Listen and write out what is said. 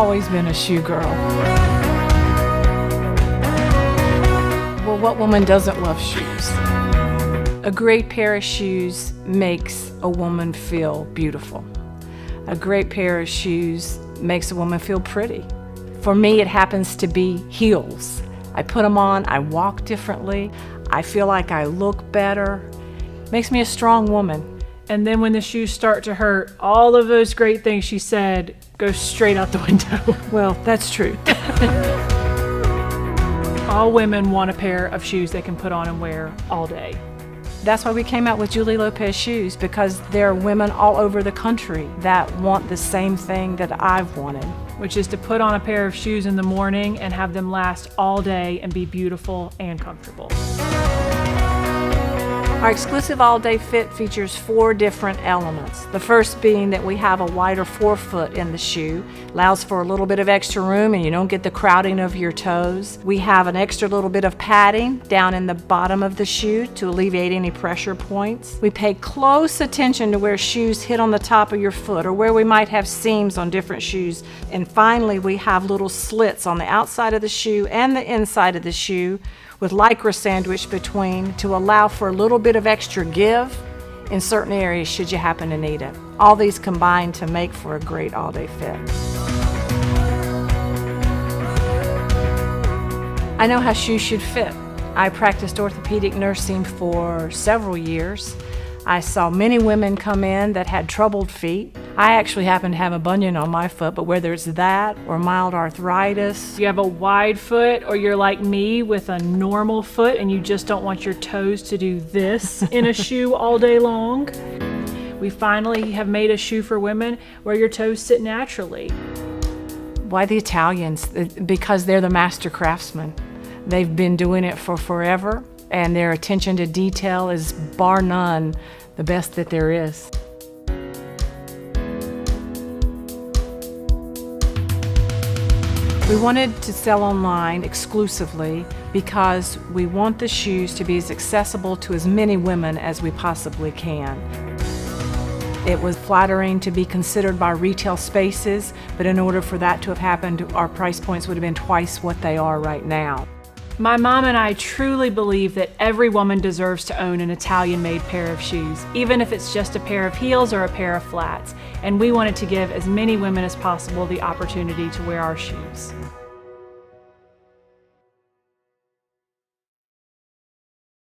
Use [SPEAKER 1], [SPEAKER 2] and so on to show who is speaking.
[SPEAKER 1] always been a shoe girl. Well, what woman doesn't love shoes? A great pair of shoes makes a woman feel beautiful. A great pair of shoes makes a woman feel pretty. For me, it happens to be heels. I put them on, I walk differently, I feel like I look better. Makes me a strong woman.
[SPEAKER 2] And then when the shoes start to hurt, all of those great things she said go straight out the window.
[SPEAKER 1] Well, that's true.
[SPEAKER 2] All women want a pair of shoes they can put on and wear all day.
[SPEAKER 1] That's why we came out with Julie Lopez shoes, because there are women all over the country that want the same thing that I've wanted.
[SPEAKER 2] Which is to put on a pair of shoes in the morning and have them last all day and be beautiful and comfortable.
[SPEAKER 1] Our exclusive all-day fit features 4 different elements. The first being that we have a wider forefoot in the shoe, allows for a little bit of extra room and you don't get the crowding of your toes. We have an extra little bit of padding down in the bottom of the shoe to alleviate any pressure points. We pay close attention to where shoes hit on the top of your foot or where we might have seams on different shoes. And finally, we have little slits on the outside of the shoe and the inside of the shoe with Lycra sandwiched between to allow for a little bit of extra give in certain areas should you happen to need it. All these combine to make for a great all-day fit. I know how shoes should fit. I practiced orthopedic nursing for several years. I saw many women come in that had troubled feet. I actually happen to have a bunion on my foot, but whether it's that or mild arthritis.
[SPEAKER 2] You have a wide foot, or you're like me with a normal foot and you just don't want your toes to do this in a shoe all day long. We finally have made a shoe for women where your toes sit naturally.
[SPEAKER 1] Why the Italians? Because they're the master craftsmen. They've been doing it for forever, and their attention to detail is bar none the best that there is. We wanted to sell online exclusively because we want the shoes to be as accessible to as many women as we possibly can. It was flattering to be considered by retail spaces, but in order for that to have happened, our price points would have been twice what they are right now.
[SPEAKER 2] My mom and I truly believe that every woman deserves to own an Italian-made pair of shoes, even if it's just a pair of heels or a pair of flats. And we wanted to give as many women as possible the opportunity to wear our shoes.